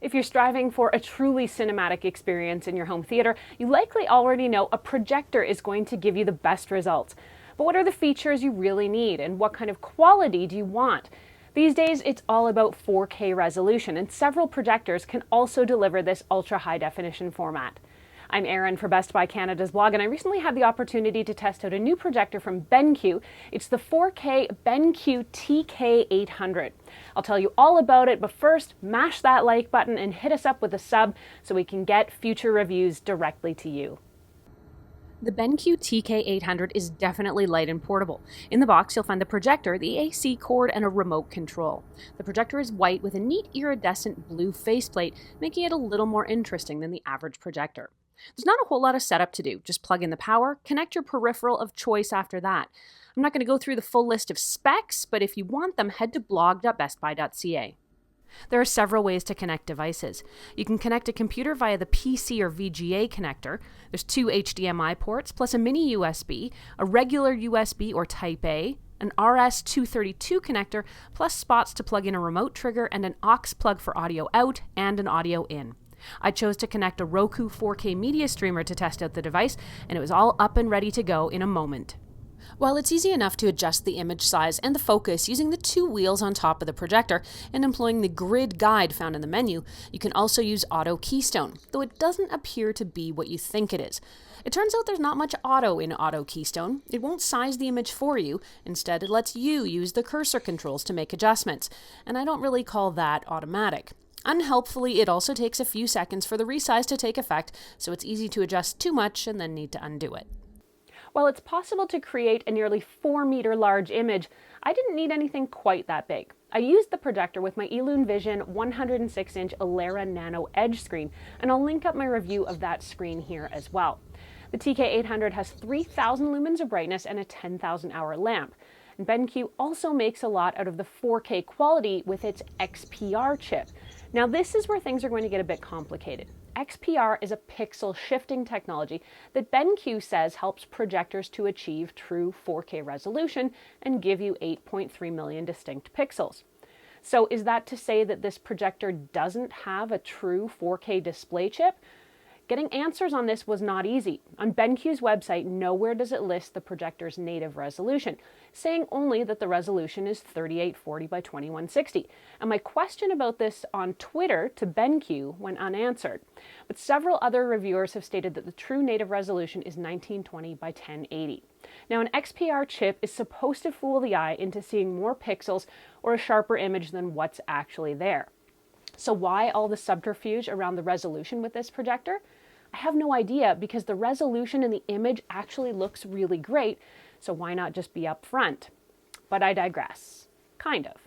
If you're striving for a truly cinematic experience in your home theater, you likely already know a projector is going to give you the best results. But what are the features you really need, and what kind of quality do you want? These days, it's all about 4K resolution, and several projectors can also deliver this ultra-high definition format. I'm Erin for Best Buy Canada's blog, and I recently had the opportunity to test out a new projector from BenQ. It's the 4K BenQ TK800. I'll tell you all about it, but first, mash that like button and hit us up with a sub so we can get future reviews directly to you. The BenQ TK800 is definitely light and portable. In the box, you'll find the projector, the AC cord, and a remote control. The projector is white with a neat iridescent blue faceplate, making it a little more interesting than the average projector. There's not a whole lot of setup to do. Just plug in the power, connect your peripheral of choice after that. I'm not going to go through the full list of specs, but if you want them, head to blog.bestbuy.ca. There are several ways to connect devices. You can connect a computer via the PC or VGA connector. There's 2 HDMI ports, plus a mini USB, a regular USB or Type A, an RS-232 connector, plus spots to plug in a remote trigger and an aux plug for audio out and an audio in. I chose to connect a Roku 4K media streamer to test out the device, and it was all up and ready to go in a moment. While it's easy enough to adjust the image size and the focus using the 2 wheels on top of the projector and employing the grid guide found in the menu, you can also use auto keystone, though it doesn't appear to be what you think it is. It turns out there's not much auto in auto keystone. It won't size the image for you. Instead, it lets you use the cursor controls to make adjustments, and I don't really call that automatic. Unhelpfully, it also takes a few seconds for the resize to take effect, so it's easy to adjust too much and then need to undo it. While it's possible to create a nearly 4-meter large image, I didn't need anything quite that big. I used the projector with my Elune Vision 106-inch Alera Nano Edge screen, and I'll link up my review of that screen here as well. The TK800 has 3,000 lumens of brightness and a 10,000-hour lamp. And BenQ also makes a lot out of the 4K quality with its XPR chip. Now this is where things are going to get a bit complicated. XPR is a pixel shifting technology that BenQ says helps projectors to achieve true 4K resolution and give you 8.3 million distinct pixels. So is that to say that this projector doesn't have a true 4K display chip? Getting answers on this was not easy. On BenQ's website, nowhere does it list the projector's native resolution, saying only that the resolution is 3840 by 2160. And my question about this on Twitter to BenQ went unanswered. But several other reviewers have stated that the true native resolution is 1920 by 1080. Now, an XPR chip is supposed to fool the eye into seeing more pixels or a sharper image than what's actually there. So why all the subterfuge around the resolution with this projector? I have no idea, because the resolution in the image actually looks really great, so why not just be upfront? But I digress. Kind of.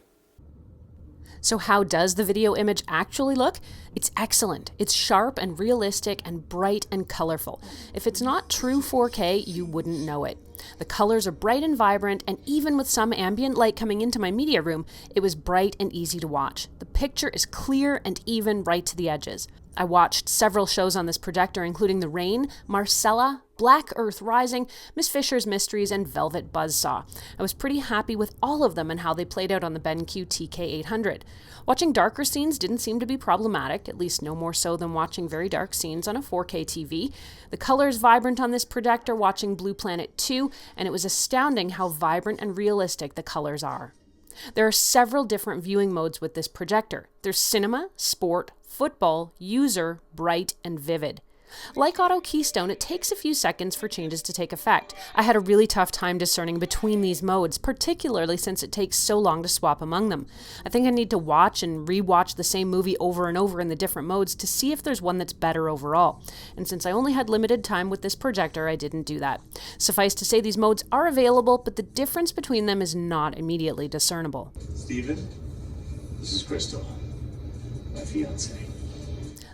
So how does the video image actually look? It's excellent. It's sharp and realistic and bright and colorful. If it's not true 4K, you wouldn't know it. The colors are bright and vibrant, and even with some ambient light coming into my media room, it was bright and easy to watch. The picture is clear and even right to the edges. I watched several shows on this projector, including The Rain, Marcella, Black Earth Rising, Miss Fisher's Mysteries, and Velvet Buzzsaw. I was pretty happy with all of them and how they played out on the BenQ TK800. Watching darker scenes didn't seem to be problematic, at least no more so than watching very dark scenes on a 4K TV. The color is vibrant on this projector watching Blue Planet 2, and it was astounding how vibrant and realistic the colors are. There are several different viewing modes with this projector. There's cinema, sport, football, user, bright, and vivid. Like auto keystone, it takes a few seconds for changes to take effect. I had a really tough time discerning between these modes, particularly since it takes so long to swap among them. I think I need to watch and re-watch the same movie over and over in the different modes to see if there's one that's better overall. And since I only had limited time with this projector, I didn't do that. Suffice to say, these modes are available, but the difference between them is not immediately discernible. Steven, this is Crystal, my fiancée.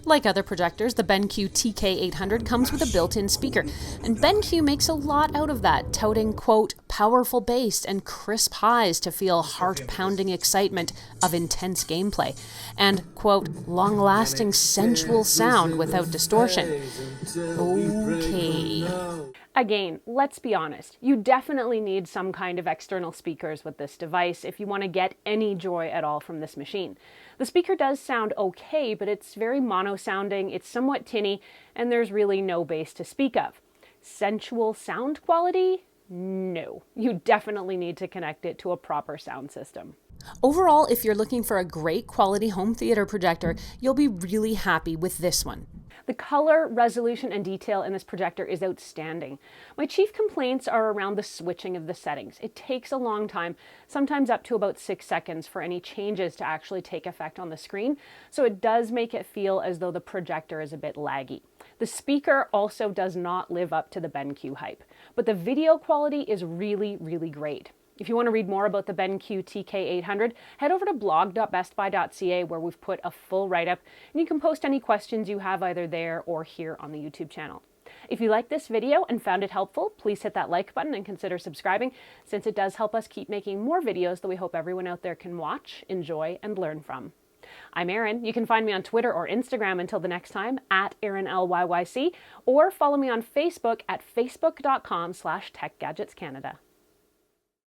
Like other projectors, the BenQ TK800 comes with a built-in speaker, and BenQ makes a lot out of that, touting, quote, powerful bass and crisp highs to feel heart-pounding excitement of intense gameplay, and, quote, long-lasting sensual sound without distortion. Okay. Again, let's be honest, you definitely need some kind of external speakers with this device if you want to get any joy at all from this machine. The speaker does sound okay, but it's very mono sounding, it's somewhat tinny, and there's really no bass to speak of. Sensual sound quality? No. You definitely need to connect it to a proper sound system. Overall, if you're looking for a great quality home theater projector, you'll be really happy with this one. The color, resolution, and detail in this projector is outstanding. My chief complaints are around the switching of the settings. It takes a long time, sometimes up to about 6 seconds for any changes to actually take effect on the screen, so it does make it feel as though the projector is a bit laggy. The speaker also does not live up to the BenQ hype, but the video quality is really, really great. If you want to read more about the BenQ TK800, head over to blog.bestbuy.ca where we've put a full write-up, and you can post any questions you have either there or here on the YouTube channel. If you liked this video and found it helpful, please hit that like button and consider subscribing, since it does help us keep making more videos that we hope everyone out there can watch, enjoy, and learn from. I'm Erin. You can find me on Twitter or Instagram until the next time, @ErinLYYC, or follow me on Facebook at facebook.com/TechGadgetsCanada.